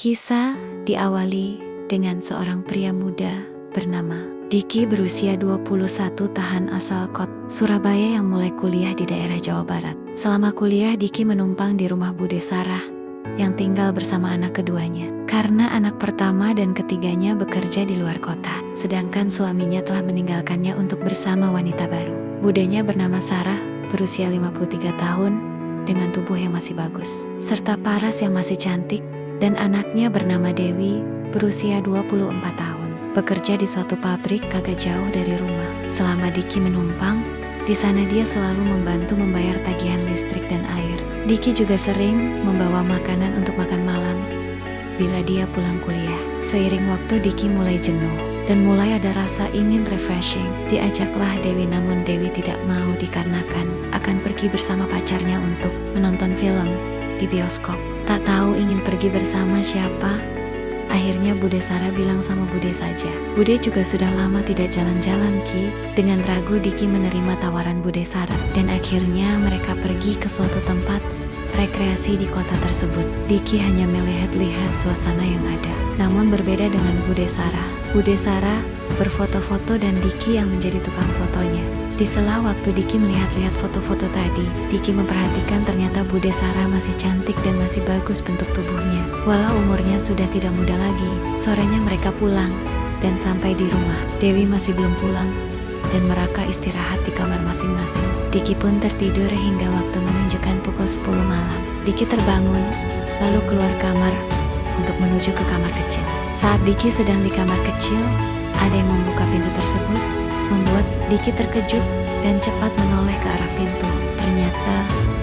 Kisah diawali dengan seorang pria muda bernama Diki berusia 21 tahun asal kota Surabaya yang mulai kuliah di daerah Jawa Barat. Selama kuliah, Diki menumpang di rumah Bude Sarah yang tinggal bersama anak keduanya. Karena anak pertama dan ketiganya bekerja di luar kota, sedangkan suaminya telah meninggalkannya untuk bersama wanita baru. Budenya bernama Sarah, berusia 53 tahun, dengan tubuh yang masih bagus, serta paras yang masih cantik, dan anaknya bernama Dewi, berusia 24 tahun. Bekerja di suatu pabrik kagak jauh dari rumah. Selama Diki menumpang, di sana dia selalu membantu membayar tagihan listrik dan air. Diki juga sering membawa makanan untuk makan malam bila dia pulang kuliah. Seiring waktu, Diki mulai jenuh dan mulai ada rasa ingin refreshing. Diajaklah Dewi, namun Dewi tidak mau dikarenakan akan pergi bersama pacarnya untuk menonton film di bioskop. Tak tahu ingin pergi bersama siapa. Akhirnya Bude Sarah bilang sama Bude saja. Bude juga sudah lama tidak jalan-jalan, Ki. Dengan ragu, Diki menerima tawaran Bude Sarah, dan akhirnya mereka pergi ke suatu tempat rekreasi di kota tersebut. Diki hanya melihat-lihat suasana yang ada. Namun berbeda dengan Bude Sarah. Bude Sarah berfoto-foto dan Diki yang menjadi tukang fotonya. Di sela waktu Diki melihat-lihat foto-foto tadi, Diki memperhatikan ternyata Bude Sarah masih cantik dan masih bagus bentuk tubuhnya. Walau umurnya sudah tidak muda lagi. Sorenya mereka pulang, dan sampai di rumah, Dewi masih belum pulang, dan mereka istirahat di kamar masing-masing. Diki pun tertidur hingga waktu menunjukkan pukul 10 malam. Diki terbangun, lalu keluar kamar untuk menuju ke kamar kecil. Saat Diki sedang di kamar kecil, ada yang membuka pintu tersebut, membuat Diki terkejut dan cepat menoleh ke arah pintu. Ternyata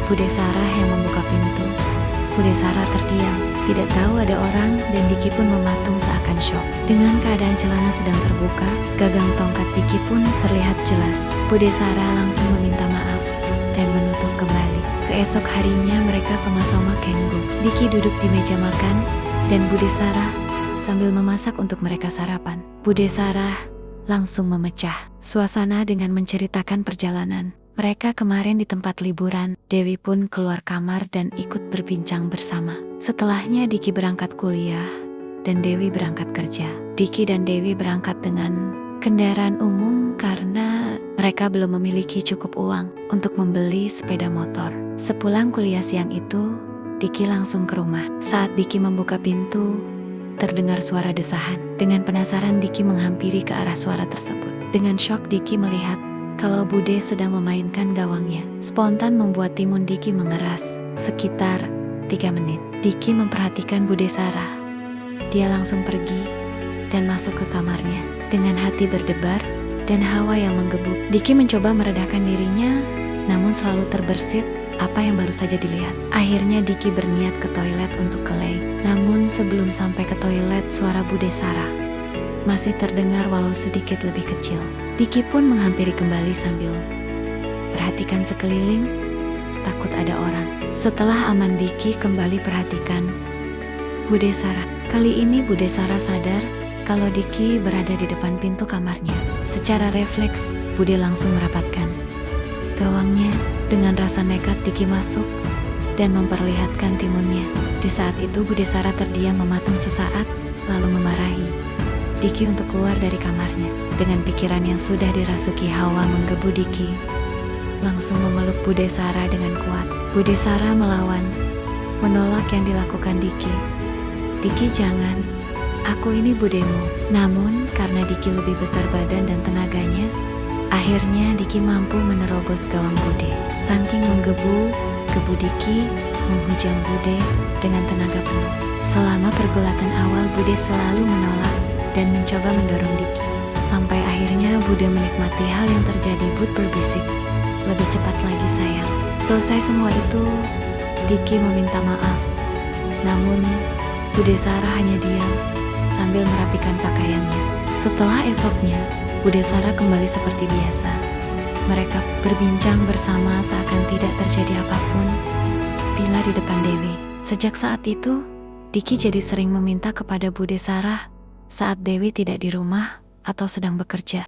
Bude Sarah yang membuka pintu. Bude Sarah terdiam, tidak tahu ada orang, dan Diki pun mematung seakan syok. Dengan keadaan celana sedang terbuka, gagang tongkat Diki pun terlihat jelas. Bude Sarah langsung meminta maaf dan menutup kembali. Keesok harinya mereka sama-sama kenggu. Diki duduk di meja makan dan Bude Sarah sambil memasak untuk mereka sarapan. Bude Sarah langsung memecah suasana dengan menceritakan perjalanan mereka kemarin di tempat liburan. Dewi pun keluar kamar dan ikut berbincang bersama. Setelahnya Diki berangkat kuliah dan Dewi berangkat kerja. Diki dan Dewi berangkat dengan kendaraan umum karena mereka belum memiliki cukup uang untuk membeli sepeda motor. Sepulang kuliah siang itu, Diki langsung ke rumah. Saat Diki membuka pintu, terdengar suara desahan. Dengan penasaran, Diki menghampiri ke arah suara tersebut. Dengan syok, Diki melihat kalau Bude sedang memainkan gawangnya. Spontan membuat timun Diki mengeras. Sekitar 3 menit, Diki memperhatikan Bude Sarah. Dia langsung pergi dan masuk ke kamarnya. Dengan hati berdebar dan hawa yang menggebu, Diki mencoba meredahkan dirinya, namun selalu terbersit apa yang baru saja dilihat. Akhirnya Diki berniat ke toilet untuk kelai. Namun sebelum sampai ke toilet, suara Bude Sarah masih terdengar walau sedikit lebih kecil. Diki pun menghampiri kembali sambil perhatikan sekeliling, takut ada orang. Setelah aman, Diki kembali perhatikan Bude Sarah. Kali ini Bude Sarah sadar kalau Diki berada di depan pintu kamarnya. Secara refleks, Bude langsung merapatkan gawangnya. Dengan rasa nekat, Diki masuk dan memperlihatkan timunnya. Di saat itu Bude Sarah terdiam mematung sesaat, lalu memarahi Diki untuk keluar dari kamarnya. Dengan pikiran yang sudah dirasuki hawa menggebu, Diki langsung memeluk Bude Sarah dengan kuat. Bude Sarah melawan, menolak yang dilakukan Diki. Diki, jangan, aku ini budemu. Namun karena Diki lebih besar badan dan tenaganya, akhirnya Diki mampu menerobos gawang Bude. Saking menggebu Diki menghujam Bude dengan tenaga penuh. Selama pergulatan awal, Bude selalu menolak dan mencoba mendorong Diki. Sampai akhirnya Bude menikmati hal yang terjadi. Bud berbisik, lebih cepat lagi sayang. Selesai semua itu, Diki meminta maaf. Namun Bude Sarah hanya diam sambil merapikan pakaiannya. Setelah esoknya, Bude Sarah kembali seperti biasa. Mereka berbincang bersama seakan tidak terjadi apapun bila di depan Dewi. Sejak saat itu, Diki jadi sering meminta kepada Bude Sarah saat Dewi tidak di rumah atau sedang bekerja.